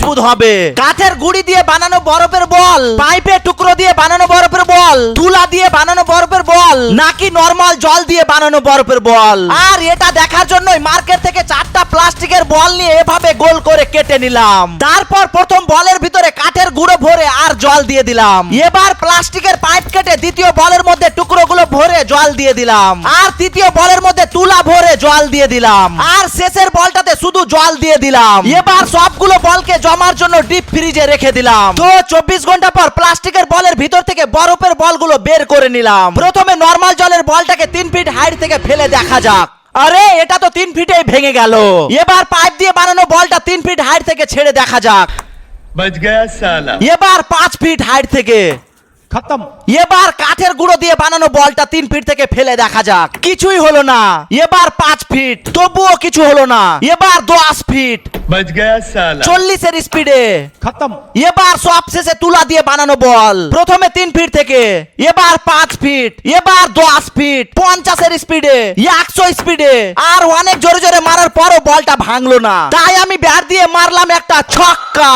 মজবুত হবে। কাঠের গুড়ি দিয়ে বানানো বরফের বল, পাইপের টুকরো দিয়ে বানানো বরফের বল, তুলা দিয়ে বানানো বরফের বল, নাকি নরমাল জল দিয়ে বানানো বরফের বল। আর এটা দেখার জন্যই মার্কেট থেকে 4টা প্লাস্টিকের বল নিয়ে এভাবে গোল করে কেটে নিলাম। তারপর প্রথম বলের ভিতরে কাঠের গুঁড়ো ভরে আর জল দিয়ে দিলাম। এবার প্লাস্টিকের পাইপ কেটে দ্বিতীয় বলের মধ্যে টুকরোগুলো ভরে জল দিয়ে দিলাম। আর তৃতীয় বলের মধ্যে তুলা ভরে জল দিয়ে দিলাম। আর শেষের বলটাতে শুধু জল দিয়ে দিলাম। এবার সবগুলো বলকে জমার জন্য ডিপ ফ্রিজে রেখে দিলাম। তো 24 ঘন্টা পর প্লাস্টিকের বলের ভিতর থেকে বরফের বলগুলো বের করে নিলাম। প্রথমে নরমাল জলের বলটাকে 3 ফিট হাইট থেকে ফেলে দেখা যাক। আরে এটা তো 3 ফিটেই ভেঙে গেল। এবার পাইপ দিয়ে বানানো বলটা 3 ফিট হাইট থেকে ছেড়ে দেখা যাক। बच गया साला। এবার 5 ফিট হাইট থেকে खत्म। এবার কাঠের গুঁড়ো দিয়ে বানানো বলটা 3 ফিট থেকে ফেলে দেখা যাক। কিছুই হলো না। এবার 5 ফিট, তবুও কিছু হলো না। এবার 10 ফিট, बच गया साला। 40 এর স্পিডে। खत्म। এবার সবশেষে তুলা দিয়ে বানানো বল, প্রথমে 3 ফিট থেকে, এবার 5 ফিট, এবার 10 ফিট, 50 এর স্পিডে, 100 স্পিডে। আর অনেক জোরে জোরে মারার পরও বলটা ভাঙলো না। তাই আমি ব্যাট দিয়ে মারলাম একটা ছক্কা।